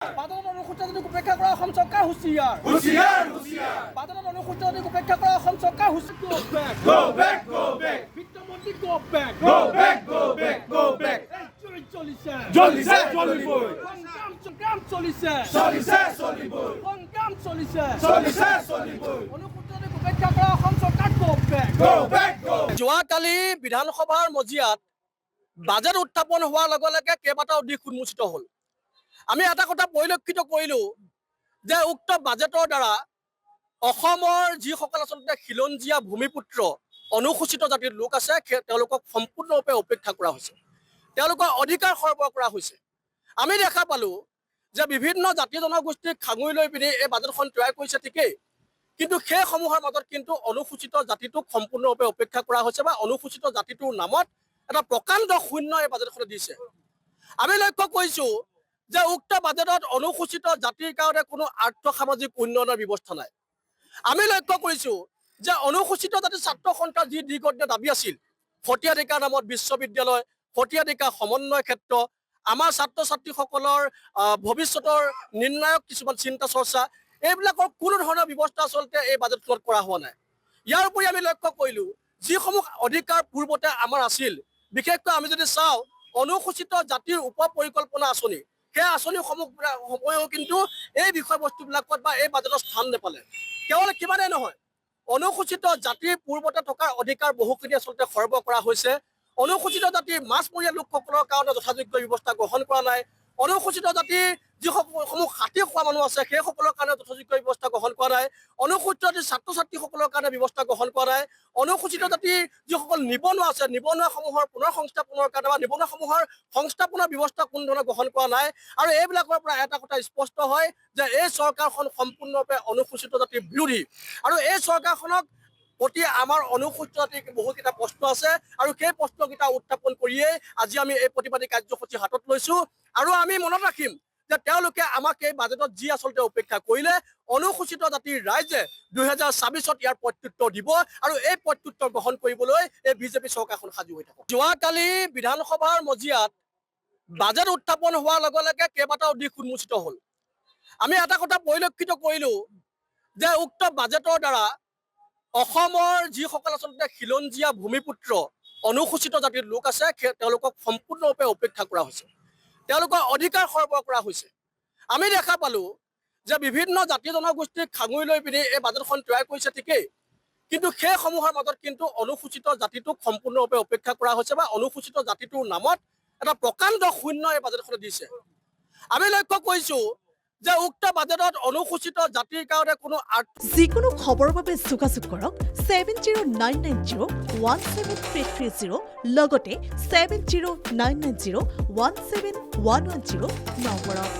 বাদলত অনুসূচিত জাতিক উপেক্ষা কৰা অসম চৰকাৰ হুঁচিয়াৰ বাদলত অনুসূচিত জাতিক উপেক্ষা কৰা অসম চৰকাৰ বিত্তমন্ত্ৰী সংগ্ৰাম চলিছে অনুসূচিত জাতিক উপেক্ষা কৰা অসম চৰকাৰ যোৱাকালি বিধানসভাৰ মজিয়াত বাজেট উত্থাপন হোৱাৰ লগে লগে কেইবাটাও দিশ উন্মোচিত হ'ল। আমি এটা কথা পৰিলক্ষিত কৰিলোঁ যে উক্ত বাজেটৰ দ্বাৰা অসমৰ যিসকল আচলতে খিলঞ্জীয়া ভূমিপুত্ৰ অনুসূচিত জাতিৰ লোক আছে তেওঁলোকক সম্পূৰ্ণৰূপে উপেক্ষা কৰা হৈছে, তেওঁলোকৰ অধিকাৰ সৰবৰাহ কৰা হৈছে। আমি দেখা পালোঁ যে বিভিন্ন জাতি জনগোষ্ঠীক সাঙুৰি লৈ পিনি এই বাজেটখন তৈয়াৰ কৰিছে ঠিকেই, কিন্তু সেইসমূহৰ মাজত কিন্তু অনুসূচিত জাতিটোক সম্পূৰ্ণৰূপে উপেক্ষা কৰা হৈছে বা অনুসূচিত জাতিটোৰ নামত এটা প্ৰকাণ্ড শূন্য এই বাজেটখনে দিছে। আমি লক্ষ্য কৰিছোঁ যে উক্ত বাজেটত অনুসূচিত জাতিৰ কাৰণে কোনো আৰ্থ সামাজিক উন্নয়নৰ ব্যৱস্থা নাই। আমি লক্ষ্য কৰিছোঁ যে অনুসূচিত জাতিৰ ছাত্ৰ সন্থাৰ যি দীৰ্ঘদিনীয়া দাবী আছিল, সতীয়াধিকাৰ নামত বিশ্ববিদ্যালয়, সতীয়াধিকাৰ সমন্বয় ক্ষেত্ৰ, আমাৰ ছাত্ৰ ছাত্ৰীসকলৰ ভৱিষ্যতৰ নিৰ্ণায়ক কিছুমান চিন্তা চৰ্চা, এইবিলাকৰ কোনো ধৰণৰ ব্যৱস্থা আচলতে এই বাজেটখনত কৰা হোৱা নাই। ইয়াৰ উপৰি আমি লক্ষ্য কৰিলোঁ যিসমূহ অধিকাৰ পূৰ্বতে আমাৰ আছিল, বিশেষকৈ আমি যদি চাওঁ অনুসূচিত জাতিৰ উপ পৰিকল্পনা আঁচনি, সেই আঁচনিসমূহেও কিন্তু এই বিষয়বস্তুবিলাকত বা এই বাজেটত স্থান নাপালে। কেৱল কিমানেই নহয়, অনুসূচিত জাতিৰ পূৰ্বতে থকা অধিকাৰ বহুখিনি আচলতে সৰবৰাহ কৰা হৈছে। অনুসূচিত জাতিৰ মাছমৰীয়া লোকসকলৰ কাৰণে যথাযোগ্য ব্যৱস্থা গ্ৰহণ কৰা নাই। অনুসূচিত জাতিৰ যিসমূহ হাতী খোৱা মানুহ আছে সেইসকলৰ কাৰণে যথাযোগ্য ব্যৱস্থা গ্ৰহণ কৰা নাই। অনুসূচিত জাতিৰ ছাত্ৰ ছাত্ৰীসকলৰ কাৰণে ব্যৱস্থা গ্ৰহণ কৰা নাই। অনুসূচিত জাতিৰ যিসকল নিবনুৱা আছে, নিবনুৱাসমূহৰ পুনৰ সংস্থাপনৰ কাৰণে বা নিবনুৱাসমূহৰ সংস্থাপনৰ ব্যৱস্থা কোনো ধৰণৰ গ্ৰহণ কৰা নাই। আৰু এইবিলাকৰ পৰা এটা কথা স্পষ্ট হয় যে এই চৰকাৰখন সম্পূৰ্ণৰূপে অনুসূচিত জাতিৰ বিৰোধী। আৰু এই চৰকাৰখনক প্ৰতি আমাৰ অনুসূচিত জাতিৰ বহুকেইটা প্ৰশ্ন আছে আৰু সেই প্ৰশ্নকেইটা উত্থাপন কৰিয়েই আজি আমি এই প্ৰতিবাদী কাৰ্যসূচী হাতত লৈছোঁ। আৰু আমি মনত ৰাখিম যে তেওঁলোকে আমাক এই বাজেটত যি আচলতে উপেক্ষা কৰিলে, অনুসূচিত জাতিৰ ৰাইজে 2024 ইয়াৰ প্ৰত্যুত্তৰ দিব আৰু এই প্ৰত্যুত্তৰ গ্ৰহণ কৰিবলৈ এই বিজেপি চৰকাৰখন সাজু হৈ থাকক। যোৱাকালি বিধানসভাৰ মজিয়াত বাজেট উত্থাপন হোৱাৰ লগে লগে কেইবাটাও দিশ উন্মোচিত হ'ল। আমি এটা কথা পৰিলক্ষিত কৰিলোঁ যে উক্ত বাজেটৰ দ্বাৰা অসমৰ যিসকল আচলতে খিলঞ্জীয়া ভূমিপুত্ৰ অনুসূচিত জাতিৰ লোক আছে তেওঁলোকক সম্পূৰ্ণৰূপে উপেক্ষা কৰা হৈছে, তেওঁলোকৰ অধিকাৰ সৰবৰাহ কৰা হৈছে। আমি দেখা পালোঁ যে বিভিন্ন জাতি জনগোষ্ঠীক সাঙুৰি লৈ পিনি এই বাজেটখন তৈয়াৰ কৰিছে ঠিকেই, কিন্তু সেইসমূহৰ মাজত কিন্তু অনুসূচিত জাতিটোক সম্পূৰ্ণৰূপে উপেক্ষা কৰা হৈছে বা অনুসূচিত জাতিটোৰ নামত এটা প্ৰকাণ্ড শূন্য এই বাজেটখনে দিছে। আমি লক্ষ্য কৰিছোঁ যে উক্ত বাজেটত অনুসূচিত জাতিৰ কাৰণে কোনো যিকোনো খবৰৰ বাবে যোগাযোগ কৰক 7099017330 লগতে 7099017110 নম্বৰত।